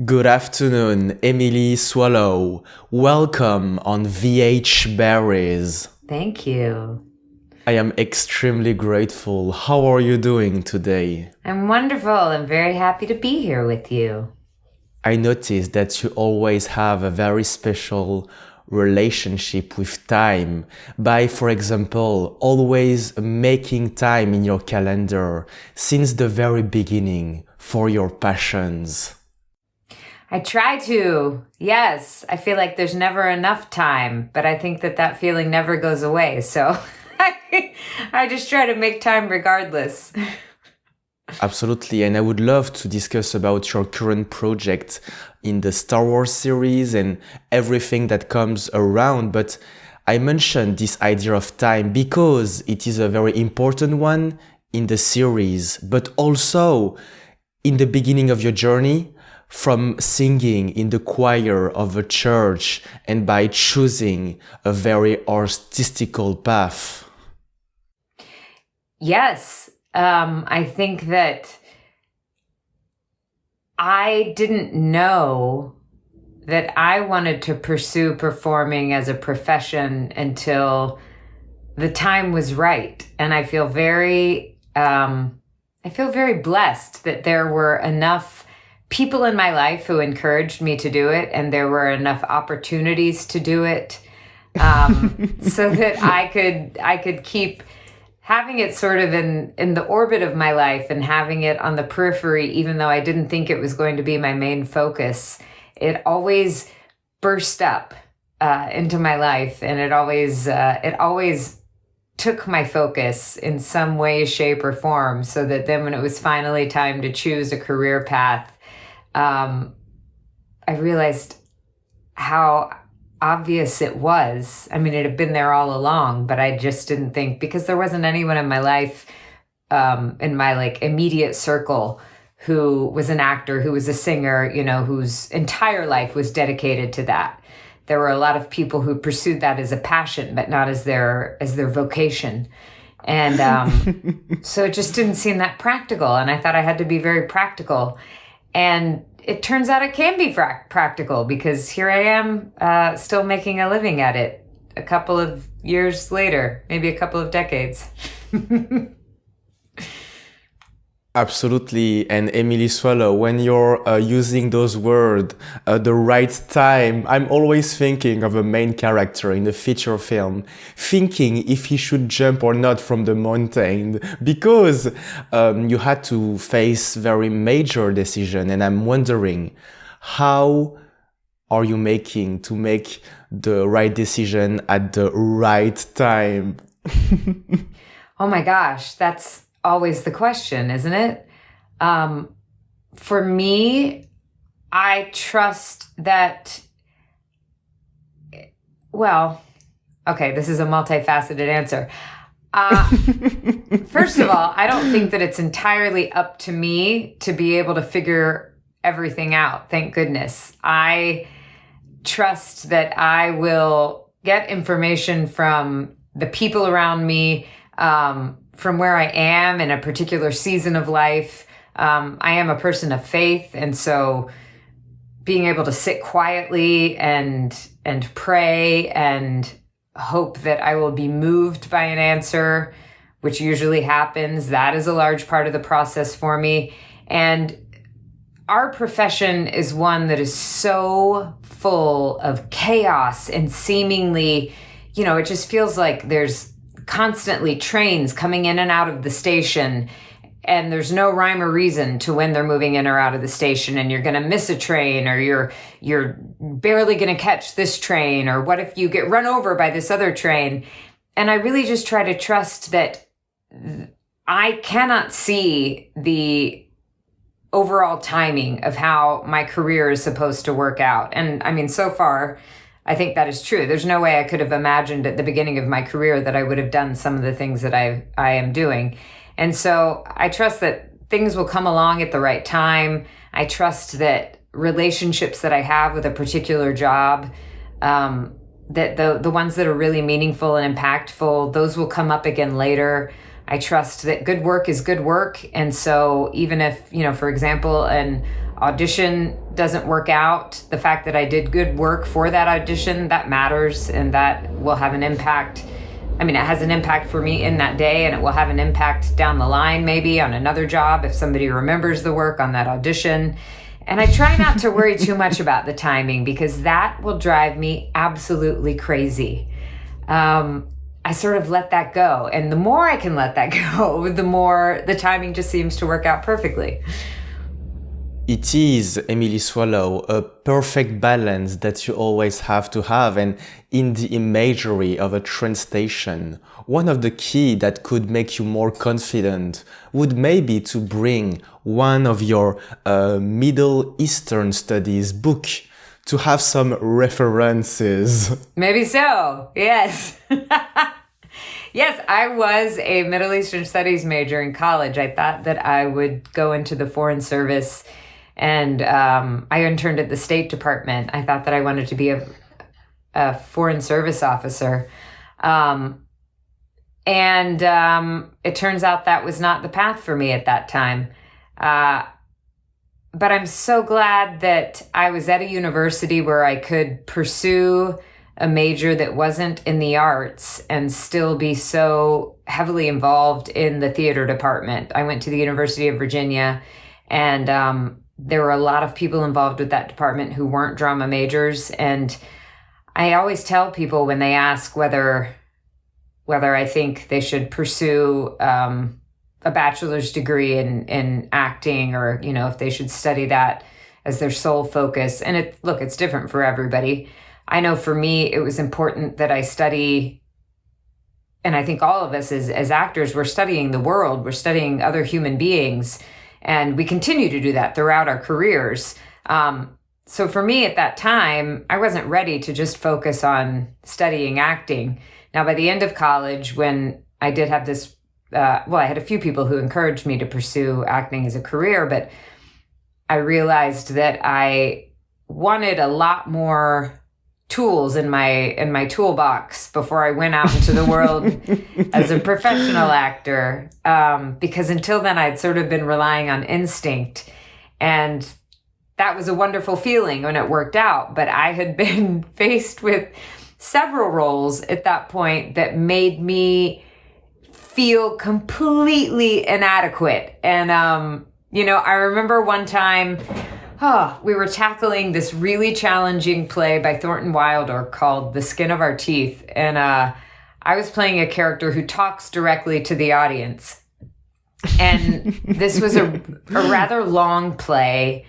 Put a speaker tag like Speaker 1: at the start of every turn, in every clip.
Speaker 1: Good afternoon, Emily Swallow. Welcome on VH Berries.
Speaker 2: Thank you.
Speaker 1: I am extremely grateful. How are you doing today?
Speaker 2: I'm wonderful. I'm very happy to be here with you.
Speaker 1: I noticed that you always have a very special relationship with time by, for example, always making time in your calendar since the very beginning for your passions.
Speaker 2: I try to. Yes, I feel like there's never enough time, but I think that feeling never goes away. So I just try to make time regardless.
Speaker 1: Absolutely, and I would love to discuss about your current project in the Star Wars series and everything that comes around, but I mentioned this idea of time because it is a very important one in the series, but also in the beginning of your journey from singing in the choir of a church and by choosing a very artistical path.
Speaker 2: Yes, I think that I didn't know that I wanted to pursue performing as a profession until the time was right. And I feel very blessed that there were enough people in my life who encouraged me to do it, and there were enough opportunities to do it, so that I could keep having it sort of in the orbit of my life and having it on the periphery, even though I didn't think it was going to be my main focus. It always burst up into my life, and it always took my focus in some way, shape, or form, so that then when it was finally time to choose a career path, I realized how obvious it was. I mean, it had been there all along, but I just didn't think, because there wasn't anyone in my life, in my like immediate circle, who was an actor, who was a singer, whose entire life was dedicated to that. There were a lot of people who pursued that as a passion, but not as their vocation. And so it just didn't seem that practical. And I thought I had to be very practical. And it turns out it can be practical, because here I am still making a living at it a couple of years later, maybe a couple of decades.
Speaker 1: Absolutely. And Emily Swallow, when you're using those words, the right time, I'm always thinking of a main character in a feature film, thinking if he should jump or not from the mountain, because you had to face very major decision. And I'm wondering, how are you making to make the right decision at the right time?
Speaker 2: Oh my gosh, that's always the question, isn't it? For me, I trust that, well, okay, this is a multifaceted answer. First of all, I don't think that it's entirely up to me to be able to figure everything out. Thank goodness. I trust that I will get information from the people around me, from where I am in a particular season of life. I am a person of faith, and so being able to sit quietly and pray and hope that I will be moved by an answer, which usually happens, that is a large part of the process for me. And our profession is one that is so full of chaos and seemingly, it just feels like there's constantly trains coming in and out of the station, and there's no rhyme or reason to when they're moving in or out of the station, and you're going to miss a train, or you're barely going to catch this train, or what if you get run over by this other train? And I really just try to trust that I cannot see the overall timing of how my career is supposed to work out. And I mean, so far, I think that is true. There's no way I could have imagined at the beginning of my career that I would have done some of the things that I am doing. And so I trust that things will come along at the right time. I trust that relationships that I have with a particular job, that the ones that are really meaningful and impactful, those will come up again later. I trust that good work is good work. And so even if, for example, an audition doesn't work out, the fact that I did good work for that audition, that matters, and that will have an impact. I mean, it has an impact for me in that day, and it will have an impact down the line, maybe on another job, if somebody remembers the work on that audition. And I try not to worry too much about the timing, because that will drive me absolutely crazy. I sort of let that go. And the more I can let that go, the more the timing just seems to work out perfectly.
Speaker 1: It is, Emily Swallow, a perfect balance that you always have to have. And in the imagery of a train station, one of the key that could make you more confident would maybe to bring one of your Middle Eastern studies book to have some references.
Speaker 2: Maybe so, yes. Yes, I was a Middle Eastern Studies major in college. I thought that I would go into the Foreign Service, and I interned at the State Department. I thought that I wanted to be a Foreign Service officer. And it turns out that was not the path for me at that time. But I'm so glad that I was at a university where I could pursue a major that wasn't in the arts and still be so heavily involved in the theater department. I went to the University of Virginia, and there were a lot of people involved with that department who weren't drama majors. And I always tell people when they ask whether I think they should pursue a bachelor's degree in acting, or, you know, if they should study that as their sole focus. And it's different for everybody. I know for me, it was important that I study, and I think all of us as actors, we're studying the world, we're studying other human beings, and we continue to do that throughout our careers. So for me at that time, I wasn't ready to just focus on studying acting. Now, by the end of college, when I did have this, I had a few people who encouraged me to pursue acting as a career, but I realized that I wanted a lot more tools in my toolbox before I went out into the world as a professional actor, because until then I'd sort of been relying on instinct, and that was a wonderful feeling when it worked out. But I had been faced with several roles at that point that made me feel completely inadequate. And I remember one time, we were tackling this really challenging play by Thornton Wilder called The Skin of Our Teeth. And I was playing a character who talks directly to the audience. And this was a rather long play.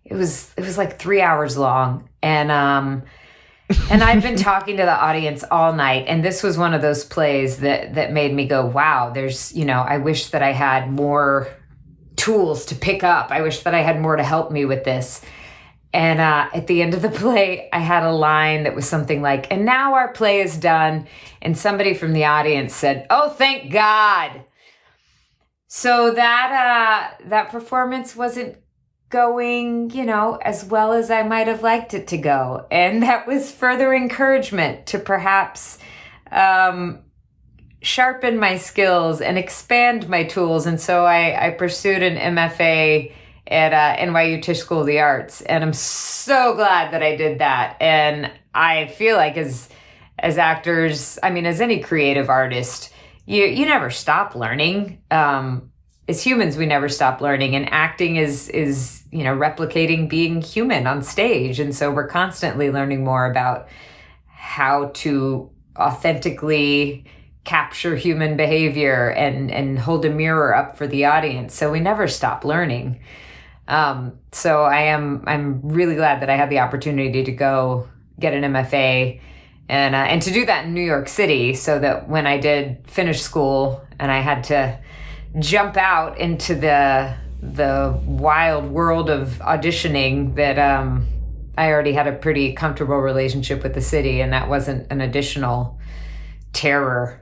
Speaker 2: It was like 3 hours long. And I'd been talking to the audience all night. And this was one of those plays that made me go, wow, I wish that I had more tools to pick up. I wish that I had more to help me with this. And at the end of the play, I had a line that was something like, "And now our play is done." And somebody from the audience said, "Oh, thank God." So that performance wasn't going, as well as I might have liked it to go. And that was further encouragement to perhaps sharpen my skills and expand my tools. And so I pursued an MFA at NYU Tisch School of the Arts. And I'm so glad that I did that. And I feel like as actors, as any creative artist, you never stop learning. As humans, we never stop learning. And acting is replicating being human on stage. And so we're constantly learning more about how to authentically capture human behavior and hold a mirror up for the audience. So we never stop learning. So I'm really glad that I had the opportunity to go get an MFA and to do that in New York City, so that when I did finish school and I had to jump out into the wild world of auditioning, that I already had a pretty comfortable relationship with the city, and that wasn't an additional terror.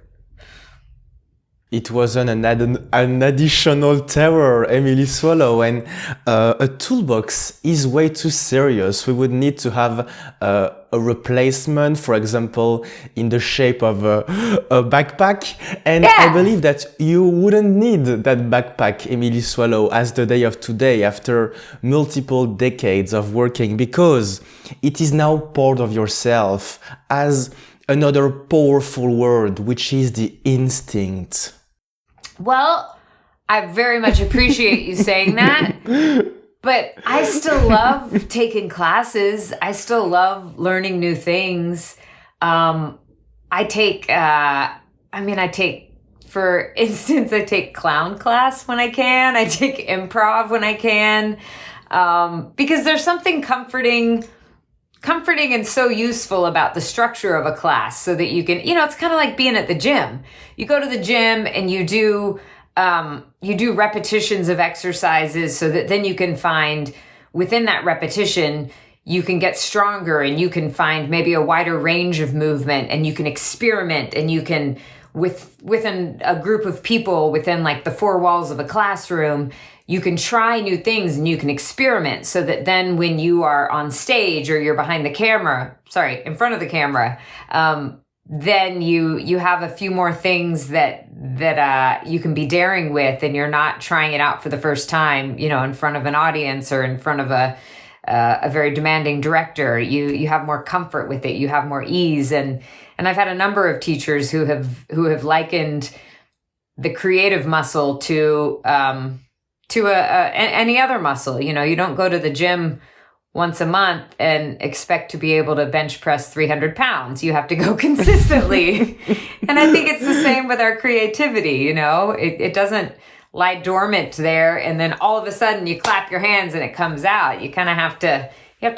Speaker 1: It wasn't an additional terror, Emily Swallow, and a toolbox is way too serious. We would need to have a a replacement, for example, in the shape of a backpack. And I believe that you wouldn't need that backpack, Emily Swallow, as the day of today, after multiple decades of working, because it is now part of yourself as another powerful word, which is the instinct.
Speaker 2: Well, I very much appreciate you saying that. But I still love taking classes. I still love learning new things. I take, for instance, I take clown class when I can. I take improv when I can. Because there's something comforting and so useful about the structure of a class so that you can, it's kind of like being at the gym. You go to the gym and you do repetitions of exercises so that then you can find within that repetition, you can get stronger and you can find maybe a wider range of movement and you can experiment and you can, within a group of people within like the four walls of a classroom, you can try new things and you can experiment so that then when you are on stage or you're in front of the camera, then you have a few more things that you can be daring with, and you're not trying it out for the first time, in front of an audience or in front of a very demanding director. You have more comfort with it. You have more ease. And I've had a number of teachers who have likened the creative muscle to any other muscle. You don't go to the gym once a month and expect to be able to bench press 300 pounds. You have to go consistently. And I think it's the same with our creativity. It doesn't lie dormant there. And then all of a sudden you clap your hands and it comes out. You kind of have to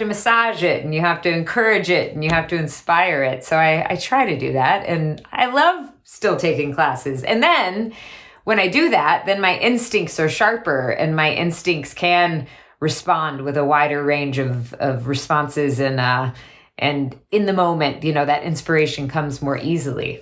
Speaker 2: massage it and you have to encourage it and you have to inspire it. So I try to do that. And I love still taking classes. And then when I do that, then my instincts are sharper and my instincts can respond with a wider range of responses and in the moment, that inspiration comes more easily.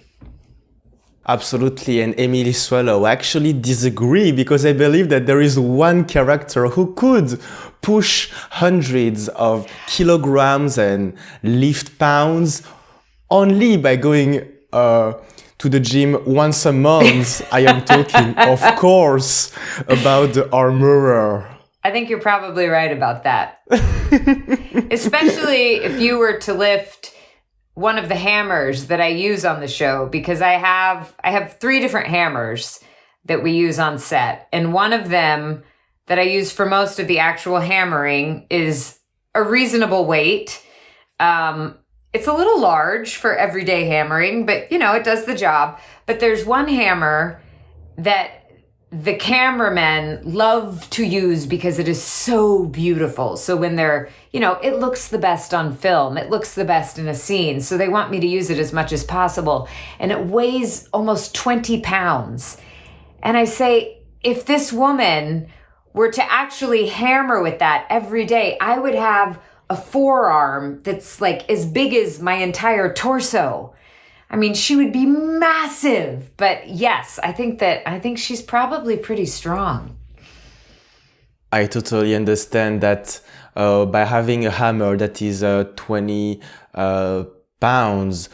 Speaker 1: Absolutely. And Emily Swallow, I actually disagree because I believe that there is one character who could push hundreds of kilograms and lift pounds only by going to the gym once a month. I am talking, of course, about the armorer.
Speaker 2: I think you're probably right about that. Especially if you were to lift one of the hammers that I use on the show, because I have 3 different hammers that we use on set. And one of them that I use for most of the actual hammering is a reasonable weight. It's a little large for everyday hammering, but it does the job. But there's one hammer that the cameramen love to use because it is so beautiful. So when they're, it looks the best on film, it looks the best in a scene. So they want me to use it as much as possible. And it weighs almost 20 pounds. And I say, if this woman were to actually hammer with that every day, I would have a forearm that's like as big as my entire torso. I mean, she would be massive, but yes, I think she's probably pretty strong.
Speaker 1: I totally understand that by having a hammer that is 20 pounds,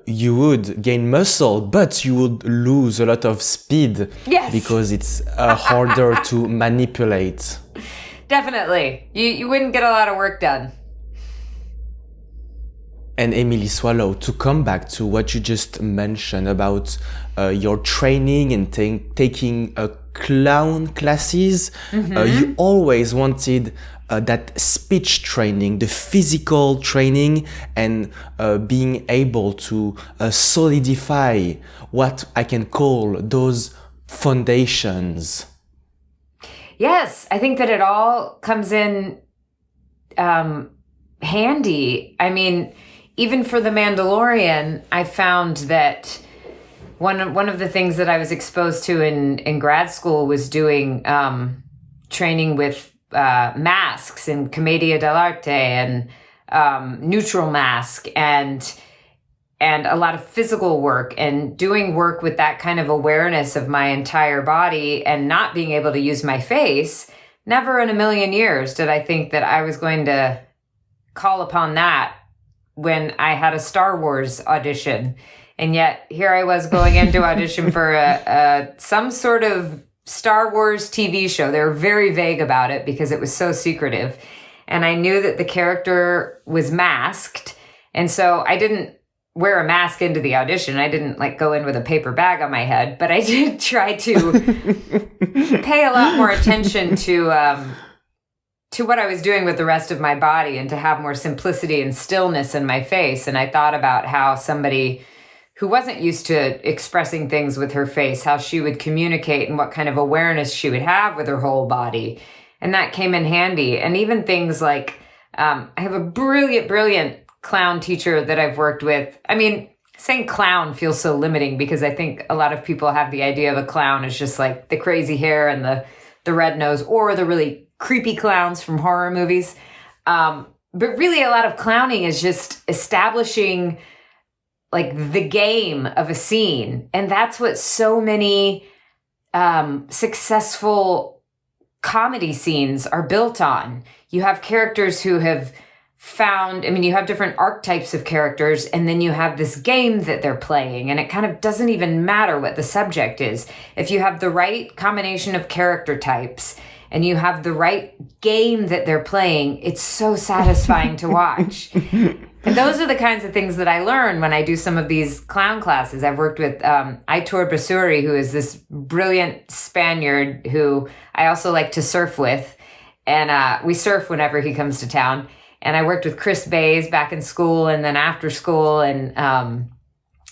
Speaker 1: you would gain muscle, but you would lose a lot of speed.
Speaker 2: Yes.
Speaker 1: Because it's harder to manipulate.
Speaker 2: Definitely. You wouldn't get a lot of work done.
Speaker 1: And Emily Swallow, to come back to what you just mentioned about your training and taking clown classes, you always wanted that speech training, the physical training, and being able to solidify what I can call those foundations.
Speaker 2: Yes, I think that it all comes in handy. I mean, even for the Mandalorian, I found that one of the things that I was exposed to in grad school was doing training with masks and commedia dell'arte and neutral mask and a lot of physical work and doing work with that kind of awareness of my entire body and not being able to use my face. Never in a million years did I think that I was going to call upon that when I had a Star Wars audition. And yet here I was going in to audition for some sort of Star Wars TV show. They were very vague about it because it was so secretive. And I knew that the character was masked. And so I didn't wear a mask into the audition. I didn't like go in with a paper bag on my head, but I did try to pay a lot more attention to what I was doing with the rest of my body and to have more simplicity and stillness in my face. And I thought about how somebody who wasn't used to expressing things with her face, how she would communicate and what kind of awareness she would have with her whole body. And that came in handy. And even things like, I have a brilliant clown teacher that I've worked with. I mean, saying clown feels so limiting because I think a lot of people have the idea of a clown as just like the crazy hair and the red nose, or the really creepy clowns from horror movies. But really a lot of clowning is just establishing like the game of a scene. And that's what so many successful comedy scenes are built on. You have characters who have you have different archetypes of characters, and then you have this game that they're playing, and it kind of doesn't even matter what the subject is. If you have the right combination of character types and you have the right game that they're playing, it's so satisfying to watch. And those are the kinds of things that I learn when I do some of these clown classes. I've worked with Aitor Basuri, who is this brilliant Spaniard who I also like to surf with. And we surf whenever he comes to town. And I worked with Chris Bays back in school and then after school, and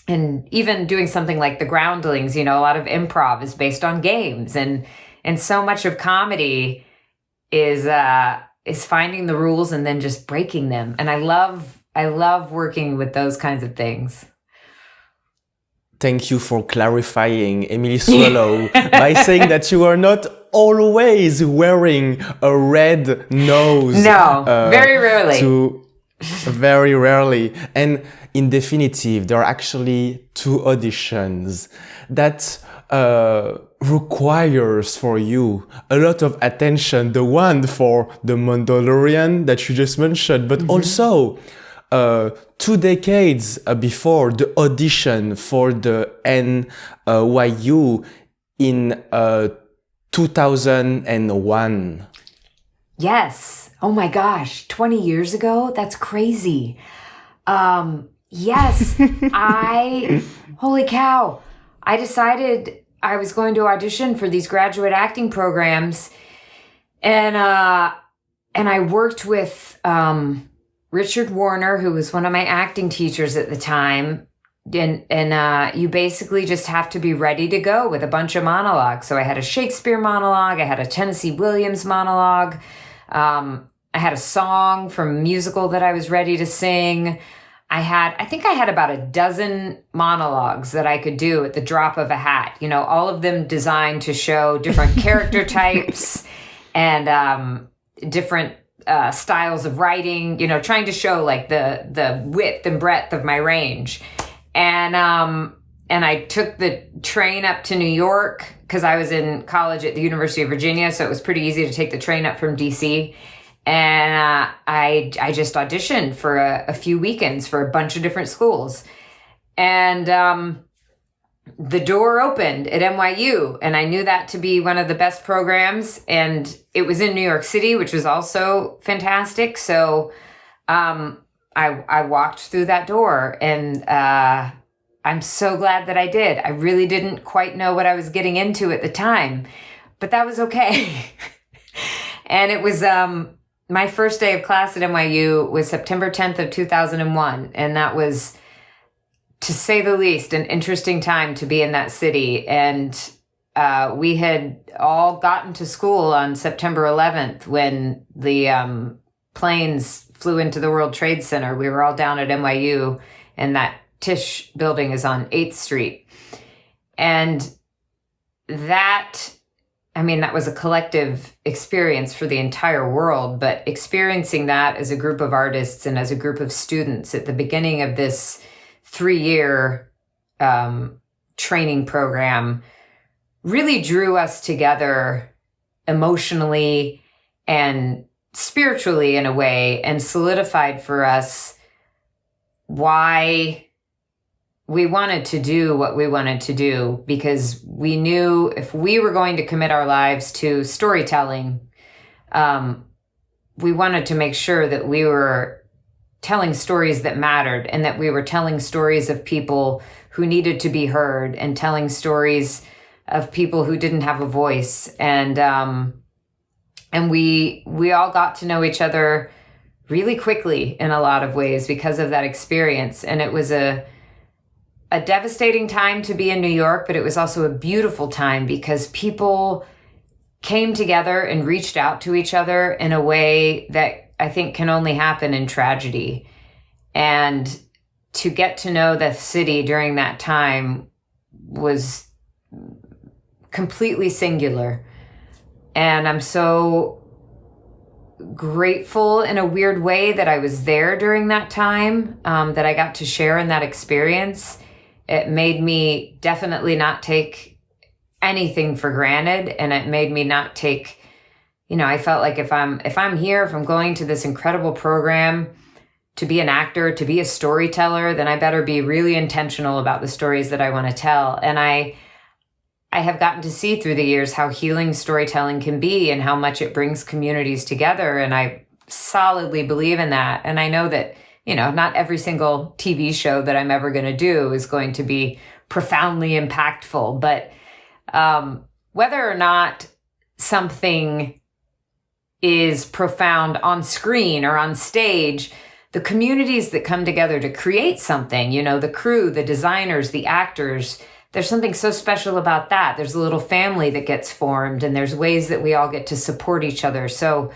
Speaker 2: even doing something like The Groundlings. A lot of improv is based on games, and so much of comedy is finding the rules and then just breaking them. And I love working with those kinds of things.
Speaker 1: Thank you for clarifying, Emily Swallow, by saying that you are not always wearing a red nose.
Speaker 2: No, very rarely.
Speaker 1: Very rarely. And in definitive, there are actually two auditions that requires for you a lot of attention. The one for the Mandalorian that you just mentioned, but also 2 decades before the audition for the NYU in 2001.
Speaker 2: Yes. Oh my gosh. 20 years ago? That's crazy. Yes. Holy cow. I decided I was going to audition for these graduate acting programs. And I worked with, Richard Warner, who was one of my acting teachers at the time. And you basically just have to be ready to go with a bunch of monologues. So I had a Shakespeare monologue. I had a Tennessee Williams monologue. I had a song from a musical that I was ready to sing. I think I had about a dozen monologues that I could do at the drop of a hat, all of them designed to show different character types and different styles of writing, trying to show like the width and breadth of my range. And I took the train up to New York because I was in college at the University of Virginia. So it was pretty easy to take the train up from DC. And I just auditioned for a few weekends for a bunch of different schools. And the door opened at NYU, and I knew that to be one of the best programs. And it was in New York City, which was also fantastic. So I walked through that door, and I'm so glad that I did. I really didn't quite know what I was getting into at the time, but that was okay. And it was my first day of class at NYU was September 10th of 2001. And that was, to say the least, an interesting time to be in that city. And we had all gotten to school on September 11th when the planes flew into the World Trade Center. We were all down at NYU, and that Tisch building is on 8th Street. And that was a collective experience for the entire world, but experiencing that as a group of artists and as a group of students at the beginning of this 3-year training program really drew us together emotionally and spiritually in a way, and solidified for us why we wanted to do what we wanted to do, because we knew if we were going to commit our lives to storytelling, we wanted to make sure that we were telling stories that mattered, and that we were telling stories of people who needed to be heard, and telling stories of people who didn't have a voice. And we all got to know each other really quickly in a lot of ways because of that experience. And it was a devastating time to be in New York, but it was also a beautiful time because people came together and reached out to each other in a way that I think can only happen in tragedy. And to get to know the city during that time was completely singular. And I'm so grateful in a weird way that I was there during that time, that I got to share in that experience. It made me definitely not take anything for granted. And it made me not take, I felt like if I'm here, if I'm going to this incredible program to be an actor, to be a storyteller, then I better be really intentional about the stories that I want to tell. And I have gotten to see through the years how healing storytelling can be and how much it brings communities together. And I solidly believe in that. And I know that, not every single TV show that I'm ever going to do is going to be profoundly impactful. But whether or not something is profound on screen or on stage, the communities that come together to create something, the crew, the designers, the actors, there's something so special about that. There's a little family that gets formed, and there's ways that we all get to support each other. So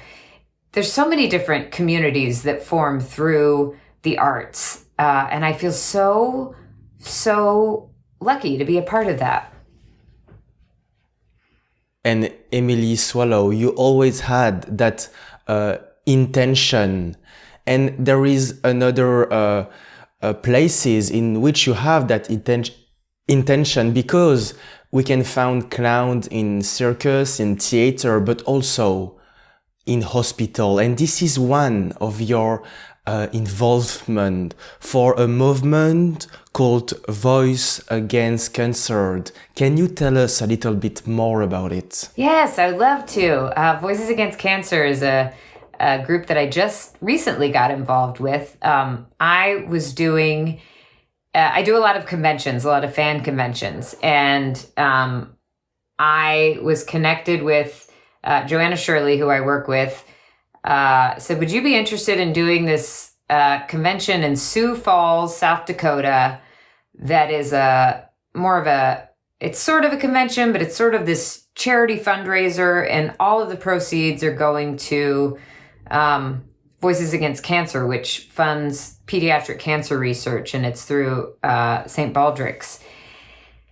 Speaker 2: there's so many different communities that form through the arts. And I feel so, so lucky to be a part of that.
Speaker 1: And Emily Swallow, you always had that intention. And there is another places in which you have that intention, because we can find clowns in circus, in theater, but also in hospital. And this is one of your involvement for a movement called Voice Against Cancer. Can you tell us a little bit more about it?
Speaker 2: Yes, I would love to. Voices Against Cancer is a group that I just recently got involved with. I do a lot of conventions, a lot of fan conventions. And I was connected with Joanna Shirley, who I work with, said, would you be interested in doing this convention in Sioux Falls, South Dakota, that is it's sort of a convention, but it's sort of this charity fundraiser, and all of the proceeds are going to Voices Against Cancer, which funds pediatric cancer research, and it's through St. Baldrick's.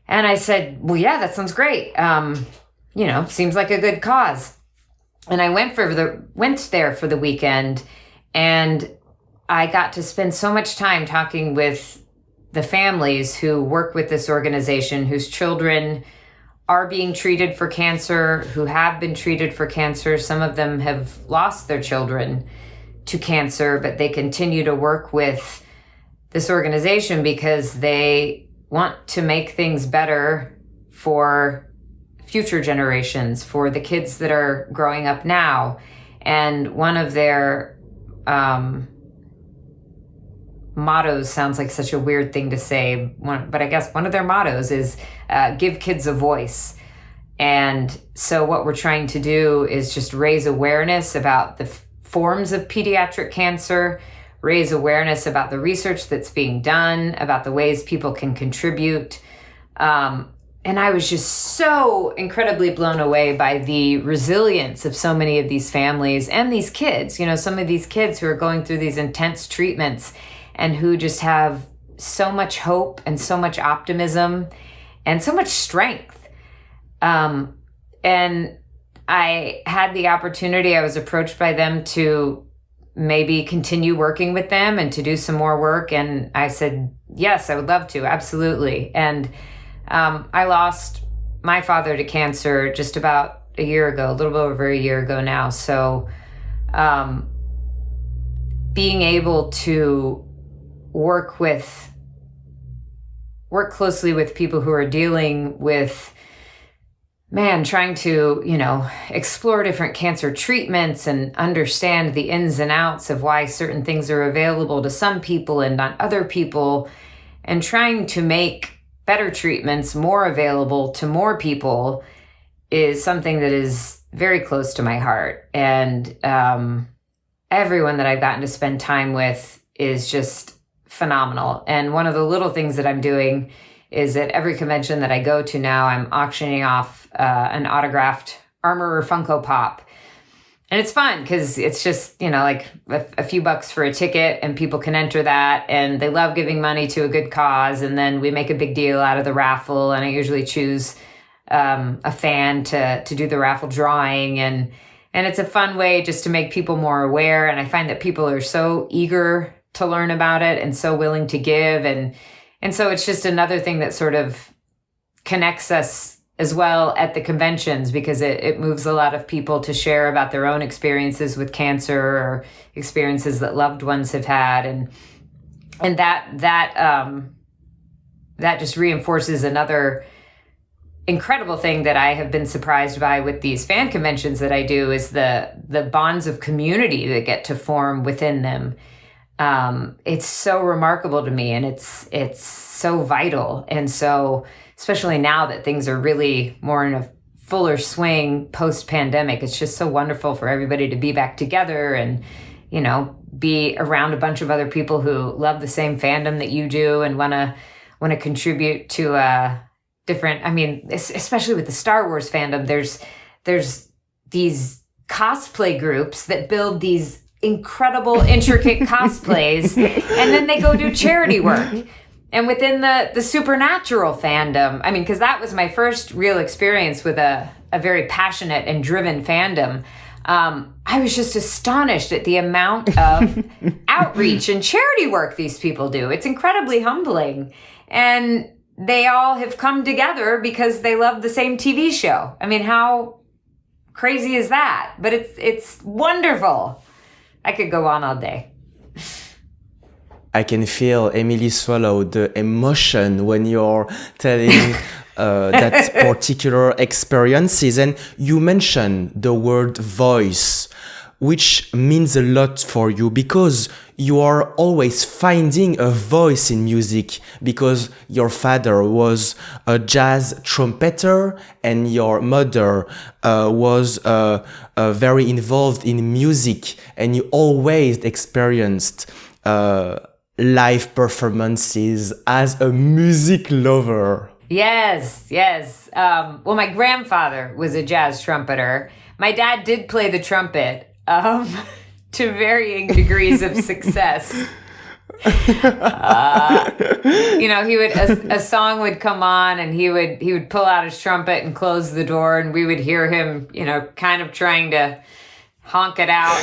Speaker 2: And I said, well, yeah, that sounds great. Seems like a good cause. And I went there for the weekend, and I got to spend so much time talking with the families who work with this organization, whose children are being treated for cancer, who have been treated for cancer. Some of them have lost their children to cancer, but they continue to work with this organization because they want to make things better for future generations, for the kids that are growing up now. And one of their mottos sounds like such a weird thing to say, but I guess one of their mottos is give kids a voice. And so what we're trying to do is just raise awareness about the forms of pediatric cancer, raise awareness about the research that's being done, about the ways people can contribute. And I was just so incredibly blown away by the resilience of so many of these families and these kids, some of these kids who are going through these intense treatments and who just have so much hope and so much optimism and so much strength. And I had the opportunity, I was approached by them to maybe continue working with them and to do some more work. And I said, yes, I would love to, absolutely. And I lost my father to cancer just about a year ago, a little bit over a year ago now. So being able to work closely with people who are dealing with, trying to, explore different cancer treatments and understand the ins and outs of why certain things are available to some people and not other people, and trying to make better treatments more available to more people is something that is very close to my heart. And everyone that I've gotten to spend time with is just phenomenal. And one of the little things that I'm doing is at every convention that I go to now, I'm auctioning off an autographed Armorer Funko Pop. And it's fun because it's just, like a few bucks for a ticket, and people can enter that, and they love giving money to a good cause. And then we make a big deal out of the raffle, and I usually choose a fan to do the raffle drawing. And it's a fun way just to make people more aware. And I find that people are so eager to learn about it and so willing to give. And so it's just another thing that sort of connects us as well at the conventions, because it moves a lot of people to share about their own experiences with cancer or experiences that loved ones have had. And that just reinforces another incredible thing that I have been surprised by with these fan conventions that I do, is the bonds of community that get to form within them. It's so remarkable to me, and it's so vital. And so, especially now that things are really more in a fuller swing post-pandemic, it's just so wonderful for everybody to be back together and, be around a bunch of other people who love the same fandom that you do and want to contribute to different, especially with the Star Wars fandom, there's these cosplay groups that build these incredible, intricate cosplays, and then they go do charity work. And within the supernatural fandom, because that was my first real experience with a very passionate and driven fandom, I was just astonished at the amount of outreach and charity work these people do. It's incredibly humbling. And they all have come together because they love the same TV show. How crazy is that? But it's wonderful. I could go on all day.
Speaker 1: I can feel, Emily Swallow, the emotion when you're telling that particular experiences. And you mentioned the word voice, which means a lot for you, because you are always finding a voice in music, because your father was a jazz trumpeter and your mother was very involved in music, and you always experienced live performances as a music lover.
Speaker 2: Yes. Well, my grandfather was a jazz trumpeter. My dad did play the trumpet to varying degrees of success. He would a song would come on, and he would pull out his trumpet and close the door, and we would hear him, kind of trying to honk it out.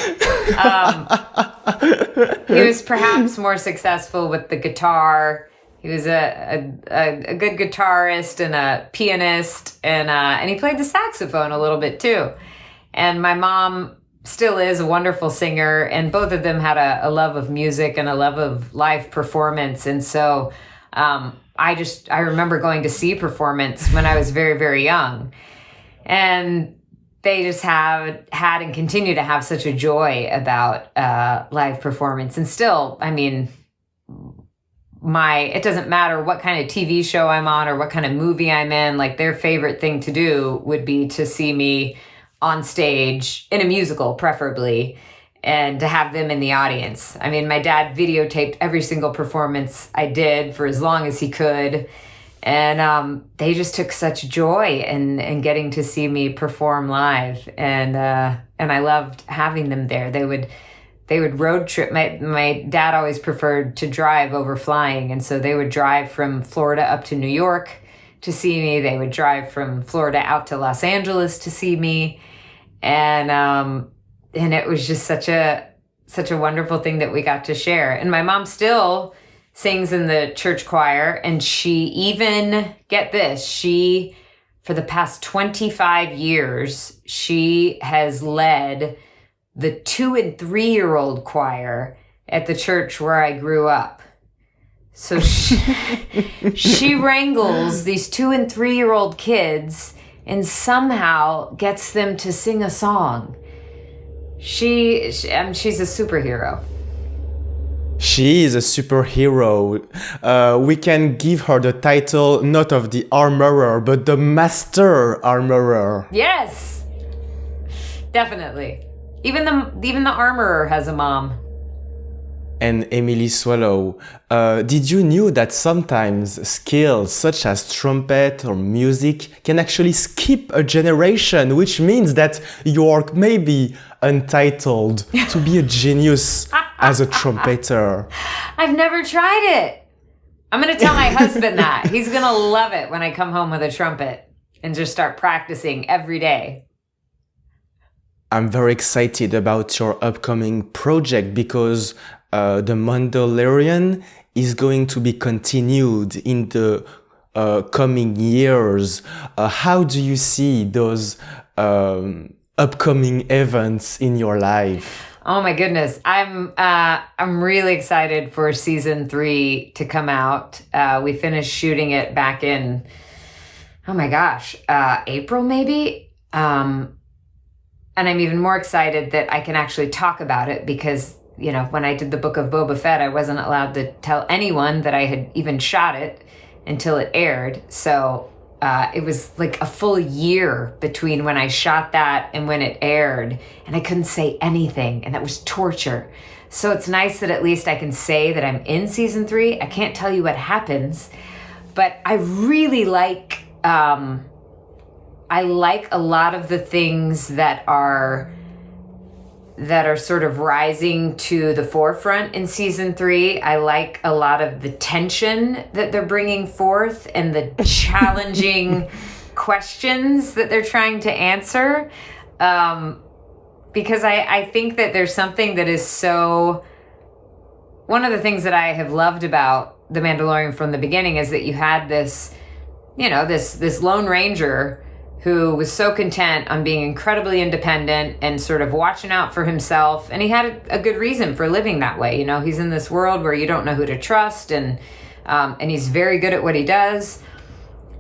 Speaker 2: He was perhaps more successful with the guitar. He was a good guitarist and a pianist, and he played the saxophone a little bit too. And my mom still is a wonderful singer, and both of them had a love of music and a love of live performance. And so I remember going to see performance when I was very, very young. And they just had and continue to have such a joy about live performance. And still, it doesn't matter what kind of TV show I'm on or what kind of movie I'm in, like their favorite thing to do would be to see me on stage in a musical, preferably, and to have them in the audience. My dad videotaped every single performance I did for as long as he could. And they just took such joy in getting to see me perform live. And I loved having them there. They would road trip. My dad always preferred to drive over flying. And so they would drive from Florida up to New York to see me. They would drive from Florida out to Los Angeles to see me. And it was just such a wonderful thing that we got to share. And my mom still sings in the church choir, and she even, get this, for the past 25 years, she has led the 2- and 3-year-old choir at the church where I grew up. So she wrangles these 2 and 3-year-old kids and somehow gets them to sing a song. She's a superhero.
Speaker 1: She is a superhero. We can give her the title not of the armorer, but the master armorer.
Speaker 2: Yes, definitely. Even the armorer has a mom.
Speaker 1: And Emily Swallow, did you know that sometimes skills such as trumpet or music can actually skip a generation, which means that you are maybe entitled to be a genius as a trumpeter?
Speaker 2: I've never tried it. I'm going to tell my husband that. He's going to love it when I come home with a trumpet and just start practicing every day.
Speaker 1: I'm very excited about your upcoming project because the Mandalorian is going to be continued in the coming years. How do you see those upcoming events in your life?
Speaker 2: Oh my goodness. I'm really excited for season 3 to come out. We finished shooting it back in, oh my gosh, April maybe? And I'm even more excited that I can actually talk about it because, you know, when I did the Book of Boba Fett, I wasn't allowed to tell anyone that I had even shot it until it aired. So it was like a full year between when I shot that and when it aired, and I couldn't say anything, and that was torture. So it's nice that at least I can say that I'm in season 3. I can't tell you what happens, but I really like a lot of the things that are sort of rising to the forefront in season 3. I like a lot of the tension that they're bringing forth and the challenging questions that they're trying to answer. Because I think that there's something that is so... One of the things that I have loved about The Mandalorian from the beginning is that you had this, you know, this Lone Ranger who was so content on being incredibly independent and sort of watching out for himself. And he had a good reason for living that way. You know, he's in this world where you don't know who to trust, and he's very good at what he does.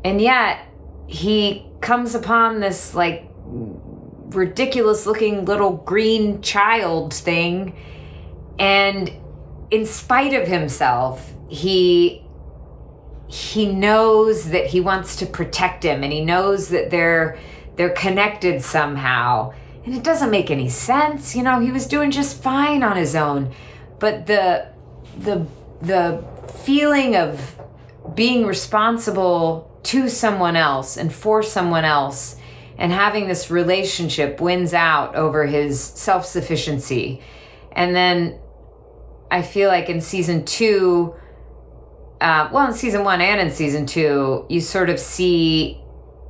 Speaker 2: And yet he comes upon this like ridiculous looking little green child thing. And in spite of himself, he knows that he wants to protect him, and he knows that they're connected somehow. And it doesn't make any sense. You know, he was doing just fine on his own. But the feeling of being responsible to someone else and for someone else and having this relationship wins out over his self-sufficiency. And then I feel like in season 2, in season 1 and in season 2, you sort of see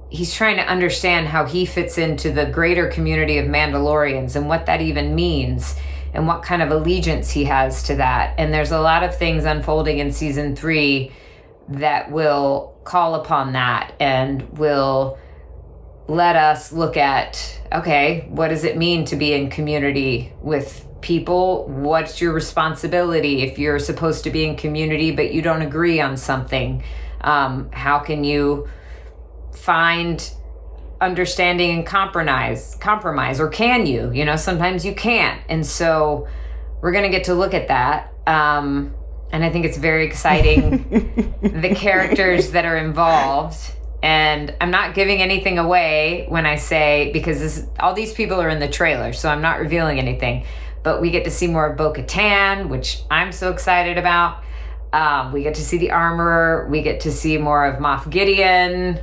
Speaker 2: he's trying to understand how he fits into the greater community of Mandalorians and what that even means and what kind of allegiance he has to that. And there's a lot of things unfolding in season 3 that will call upon that and will let us look at, okay, what does it mean to be in community with people? What's your responsibility if you're supposed to be in community but you don't agree on something? How can you find understanding and compromise, or can you? You know, sometimes you can't. And so we're going to get to look at that. And I think it's very exciting, the characters that are involved. And I'm not giving anything away when I say, because all these people are in the trailer, so I'm not revealing anything. But we get to see more of Bo-Katan, which I'm so excited about. We get to see the armorer. We get to see more of Moff Gideon.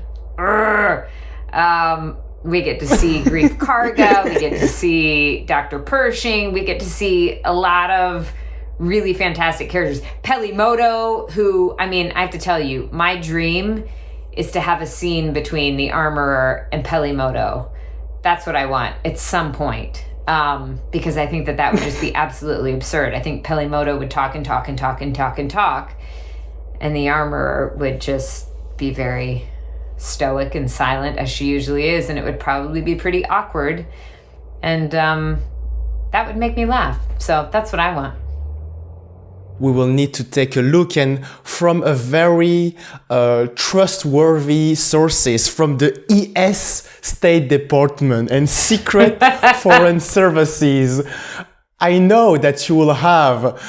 Speaker 2: We get to see Grief Karga. We get to see Dr. Pershing. We get to see a lot of really fantastic characters. Pelimoto, who, I mean, I have to tell you, my dream is to have a scene between the armorer and Pelimoto. That's what I want at some point. Because I think that would just be absolutely absurd. I think Pelimoto would talk and talk and talk and talk and talk, and the armorer would just be very stoic and silent, as she usually is, and it would probably be pretty awkward, and that would make me laugh. So that's what I want.
Speaker 1: we will need to take a look, and from a very trustworthy sources from the ES State Department and Secret Foreign Services, I know that you will have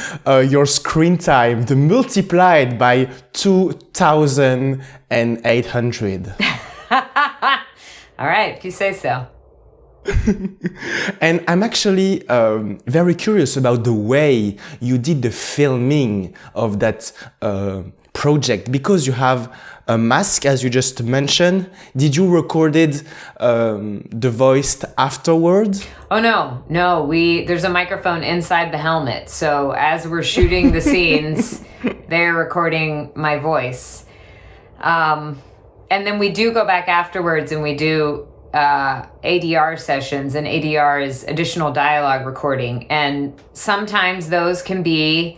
Speaker 1: your screen time multiplied by 2,800.
Speaker 2: All right, if you say so.
Speaker 1: And I'm actually very curious about the way you did the filming of that project, because you have a mask, as you just mentioned. Did you record it the voice afterwards?
Speaker 2: Oh no, there's a microphone inside the helmet. So as we're shooting the scenes, they're recording my voice. And then we do go back afterwards and we do ADR sessions, and ADR is additional dialogue recording. And sometimes those can be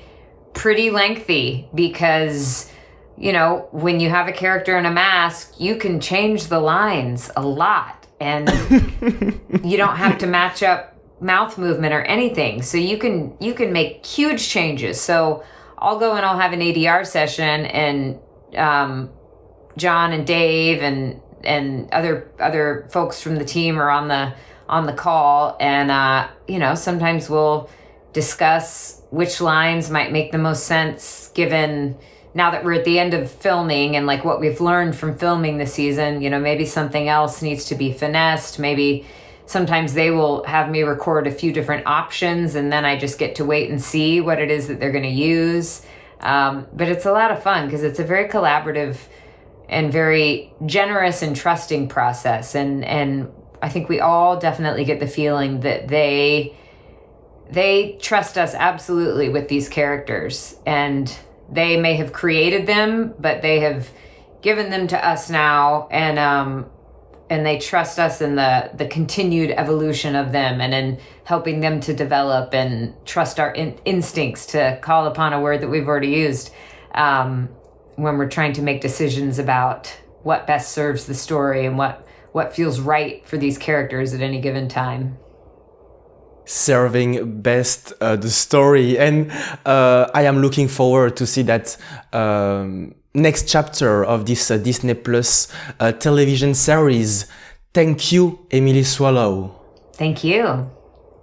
Speaker 2: pretty lengthy because, you know, when you have a character in a mask, you can change the lines a lot and you don't have to match up mouth movement or anything. So you can make huge changes. So I'll go and I'll have an ADR session, and John and Dave and other folks from the team are on the call, and you know, sometimes we'll discuss which lines might make the most sense given now that we're at the end of filming and like what we've learned from filming the season. You know, maybe something else needs to be finessed. Maybe sometimes they will have me record a few different options, and then I just get to wait and see what it is that they're going to use. But it's a lot of fun because it's a very collaborative and very generous and trusting process. And I think we all definitely get the feeling that they trust us absolutely with these characters, and they may have created them, but they have given them to us now, and they trust us in the continued evolution of them and in helping them to develop, and trust our instincts, to call upon a word that we've already used, when we're trying to make decisions about what best serves the story and what feels right for these characters at any given time.
Speaker 1: Serving best the story. And I am looking forward to see that next chapter of this Disney Plus television series. Thank you, Emily Swallow.
Speaker 2: Thank you.